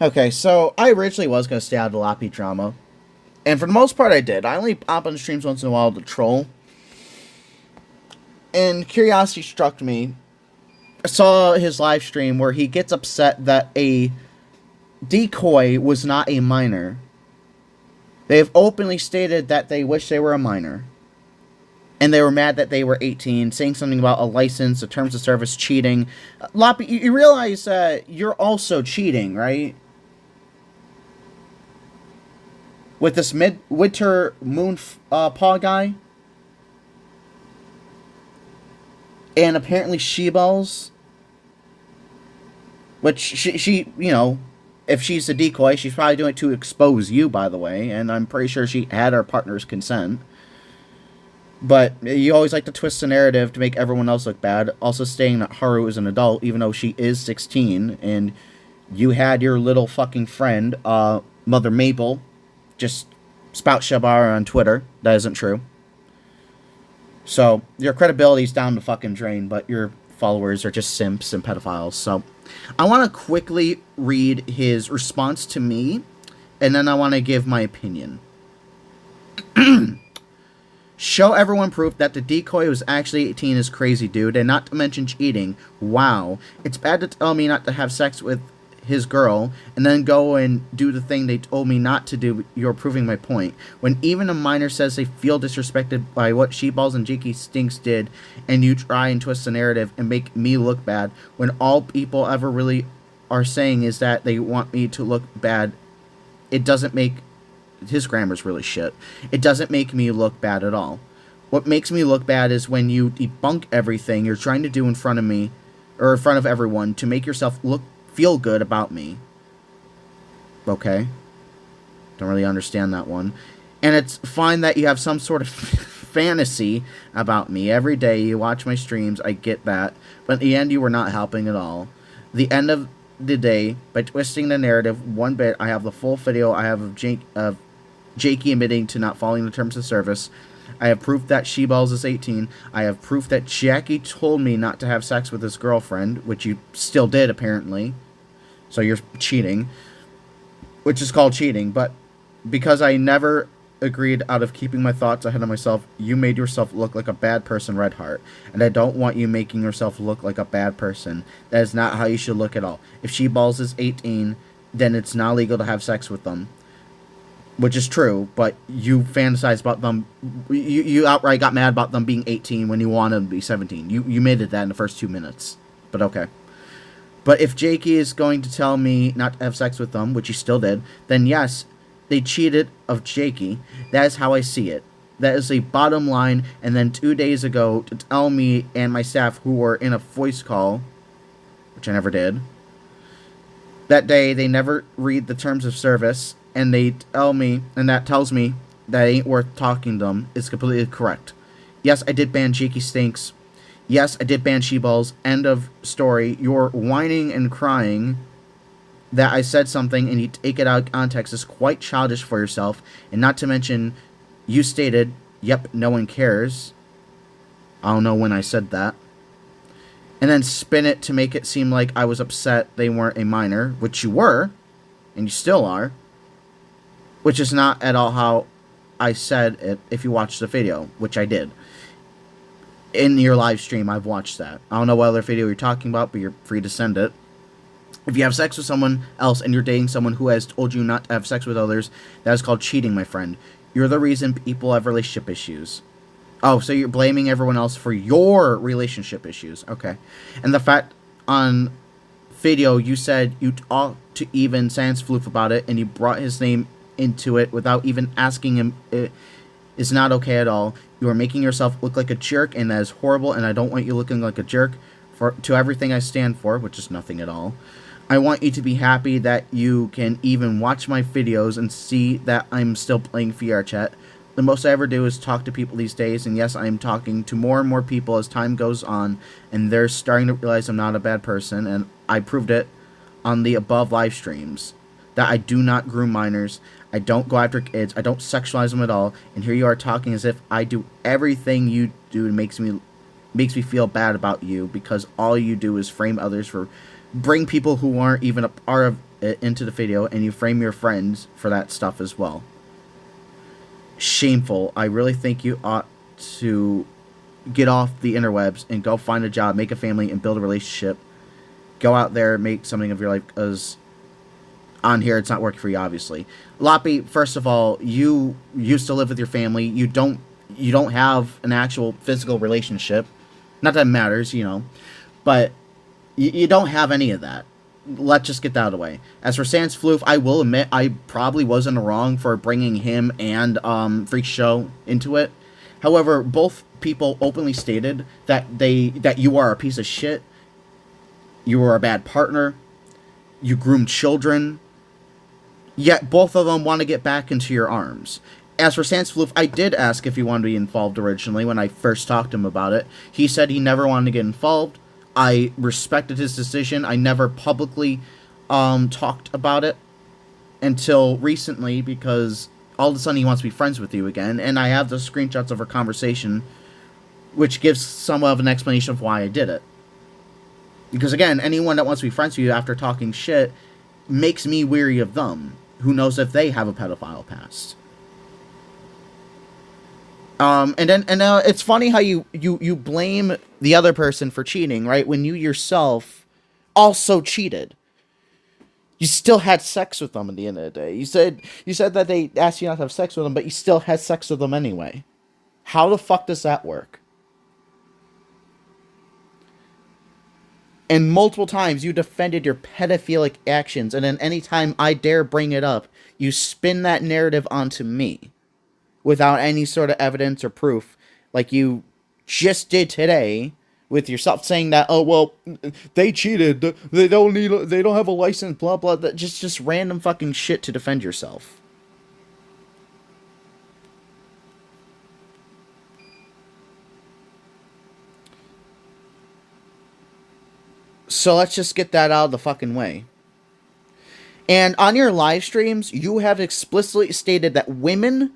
Okay, so I originally was going to stay out of the Loppy drama. And for the most part, I did. I only pop on the streams once in a while to troll. And curiosity struck me. I saw his live stream where he gets upset that a decoy was not a minor. They have openly stated that they wish they were a minor. And they were mad that they were 18, saying something about a license, the terms of service, cheating. Loppy, you realize that you're also cheating, right? With this midwinter moon paw guy. And apparently she-bells. Which she, you know, if she's a decoy, she's probably doing it to expose you, by the way. And I'm pretty sure she had her partner's consent. But you always like to twist the narrative to make everyone else look bad. Also saying that Haru is an adult, even though she is 16. And you had your little fucking friend, Mother Maple, just spout Shabara on Twitter. That isn't true. So, your credibility's down the fucking drain, but your followers are just simps and pedophiles. So, I want to quickly read his response to me, and then I want to give my opinion. Show everyone proof that the decoy was actually 18 is crazy, dude, and not to mention cheating. Wow. It's bad to tell me not to have sex with his girl, and then go and do the thing they told me not to do. You're proving my point. When even a minor says they feel disrespected by what Sheeballs and Jakey Stinks did, and you try and twist the narrative and make me look bad, when all people ever really are saying is that they want me to look bad, it doesn't make... His grammar's really shit. It doesn't make me look bad at all. What makes me look bad is when you debunk everything you're trying to do in front of me, or in front of everyone, to make yourself feel good about me. Okay. Don't really understand that one. And it's fine that you have some sort of fantasy about me. Every day you watch my streams, I get that. But in the end, you were not helping at all. The end of the day, by twisting the narrative one bit, I have the full video I have of Jakey admitting to not following the terms of service. I have proof that Sheeballs is 18. I have proof that Jackie told me not to have sex with his girlfriend, which you still did, apparently. So you're cheating. Which is called cheating. But because I never agreed out of keeping my thoughts ahead of myself, you made yourself look like a bad person, Red Heart. And I don't want you making yourself look like a bad person. That is not how you should look at all. If Sheeballs is 18, then it's not legal to have sex with them. Which is true, but you fantasize about them. You outright got mad about them being 18 when you wanted them to be 17. You made it that in the first 2 minutes. But okay. But if Jakey is going to tell me not to have sex with them, which he still did, then yes, they cheated of Jakey. That is how I see it. That is a bottom line. And then 2 days ago, to tell me and my staff who were in a voice call, which I never did, that day they never read the terms of service, and they tell me, and that tells me that it ain't worth talking to them, is completely correct. Yes, I did ban Jakey Stinks. Yes, I did ban Sheeballs. End of story. You're whining and crying that I said something and you take it out of context is quite childish for yourself. And not to mention, you stated, yep, no one cares. I don't know when I said that. And then spin it to make it seem like I was upset they weren't a minor, which you were, and you still are. Which is not at all how I said it if you watched the video, which I did. In your live stream, I've watched that. I don't know what other video you're talking about, but you're free to send it. If you have sex with someone else and you're dating someone who has told you not to have sex with others, that is called cheating, my friend. You're the reason people have relationship issues. Oh, so you're blaming everyone else for your relationship issues. Okay. And the fact on video you said you talked to even Sansfloof about it and you brought his name into it without even asking him, it is not okay at all. You are making yourself look like a jerk, and that is horrible, and I don't want you looking like a jerk to everything I stand for, which is nothing at all. I want you to be happy that you can even watch my videos and see that I'm still playing VR chat. The most I ever do is talk to people these days, and yes, I am talking to more and more people as time goes on, and they're starting to realize I'm not a bad person, and I proved it on the above live streams. That I do not groom minors, I don't go after kids, I don't sexualize them at all, and here you are talking as if I do everything you do and makes me feel bad about you, because all you do is frame others for bring people who aren't even a part of into the video and you frame your friends for that stuff as well. Shameful. I really think you ought to get off the interwebs and go find a job, make a family, and build a relationship. Go out there, make something of your life, because on here it's not working for you, obviously. Loppy, first of all, you used to live with your family. You don't have an actual physical relationship. Not that it matters, but you don't have any of that. Let's just get that out of the way. As for Sans Floof, I will admit I probably was in the wrong for bringing him and Freak Show into it. However, both people openly stated that you are a piece of shit. You were a bad partner. You groomed children. Yet both of them want to get back into your arms. As for Sans Floof, I did ask if he wanted to be involved originally when I first talked to him about it. He said he never wanted to get involved. I respected his decision. I never publicly talked about it until recently, because all of a sudden he wants to be friends with you again. And I have the screenshots of our conversation, which gives some of an explanation of why I did it. Because again, anyone that wants to be friends with you after talking shit makes me weary of them. Who knows if they have a pedophile past? And it's funny how you blame the other person for cheating, right? When you yourself also cheated. You still had sex with them at the end of the day. You said that they asked you not to have sex with them, but you still had sex with them anyway. How the fuck does that work? And multiple times you defended your pedophilic actions, and then anytime I dare bring it up, you spin that narrative onto me without any sort of evidence or proof, like you just did today with yourself, saying that, oh well, they cheated, they don't have a license, blah blah. That just random fucking shit to defend yourself. So let's just get that out of the fucking way. And on your live streams, you have explicitly stated that women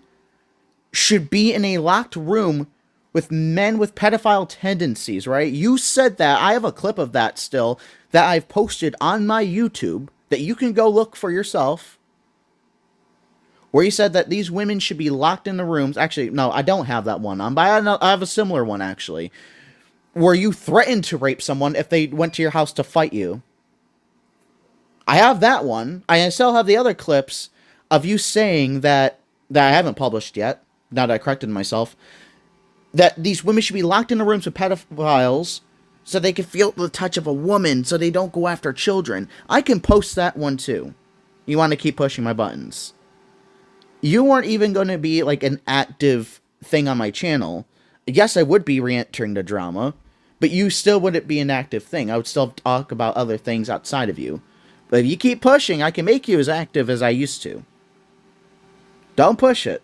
should be in a locked room with men with pedophile tendencies, right? You said that. I have a clip of that still that I've posted on my YouTube that you can go look for yourself, where you said that these women should be locked in the rooms. Actually, no, I don't have that one on, but I have a similar one, actually, where you threatened to rape someone if they went to your house to fight you. I have that one. I still have the other clips of you saying that I haven't published yet, now that I corrected myself, that these women should be locked in the rooms with pedophiles so they can feel the touch of a woman so they don't go after children. I can post that one too. You want to keep pushing my buttons. You weren't even going to be like an active thing on my channel. Yes, I would be re-entering the drama, but you still wouldn't be an active thing. I would still talk about other things outside of you. But if you keep pushing, I can make you as active as I used to. Don't push it.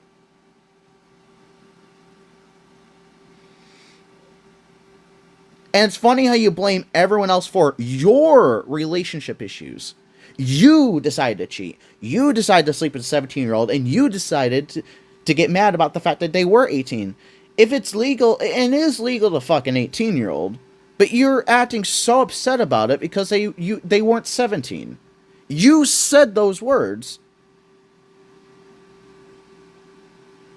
And it's funny how you blame everyone else for your relationship issues. You decided to cheat. You decided to sleep with a 17-year-old, and you decided to get mad about the fact that they were 18. If it's legal, and it is legal to fuck an 18-year-old, but you're acting so upset about it because they weren't 17. You said those words.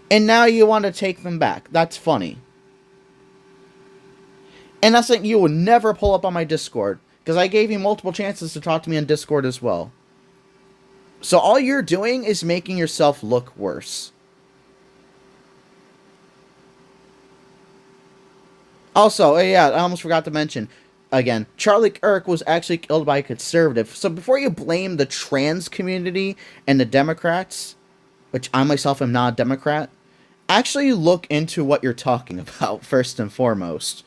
And now you want to take them back. That's funny. And that's something you would never pull up on my Discord, because I gave you multiple chances to talk to me on Discord as well. So all you're doing is making yourself look worse. Also, yeah, I almost forgot to mention, again, Charlie Kirk was actually killed by a conservative. So before you blame the trans community and the Democrats, which I myself am not a Democrat, actually look into what you're talking about first and foremost.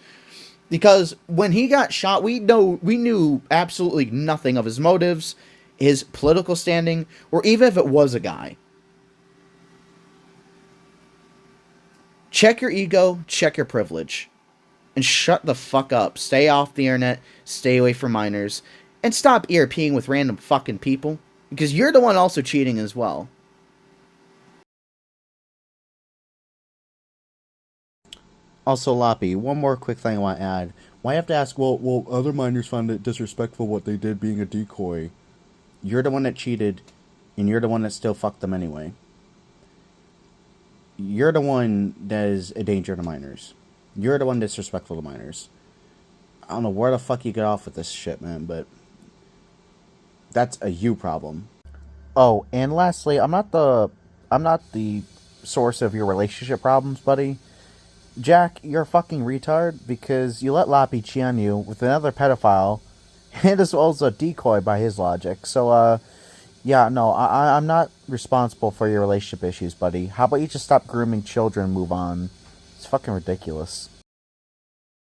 Because when he got shot, we knew absolutely nothing of his motives, his political standing, or even if it was a guy. Check your ego, check your privilege, and shut the fuck up. Stay off the internet, stay away from minors, and stop ERPing with random fucking people, because you're the one also cheating as well. Also, Loppy, one more quick thing I want to add. Why have to ask, well, other minors found it disrespectful what they did being a decoy. You're the one that cheated, and you're the one that still fucked them anyway. You're the one that is a danger to minors. You're the one disrespectful to minors. I don't know where the fuck you get off with this shit, man, but that's a you problem. Oh, and lastly, I'm not the source of your relationship problems, buddy. Jack, you're a fucking retard because you let Loppy cheat on you with another pedophile, and as well as a decoy by his logic. So, yeah, no, I'm not responsible for your relationship issues, buddy. How about you just stop grooming children and move on? It's fucking ridiculous.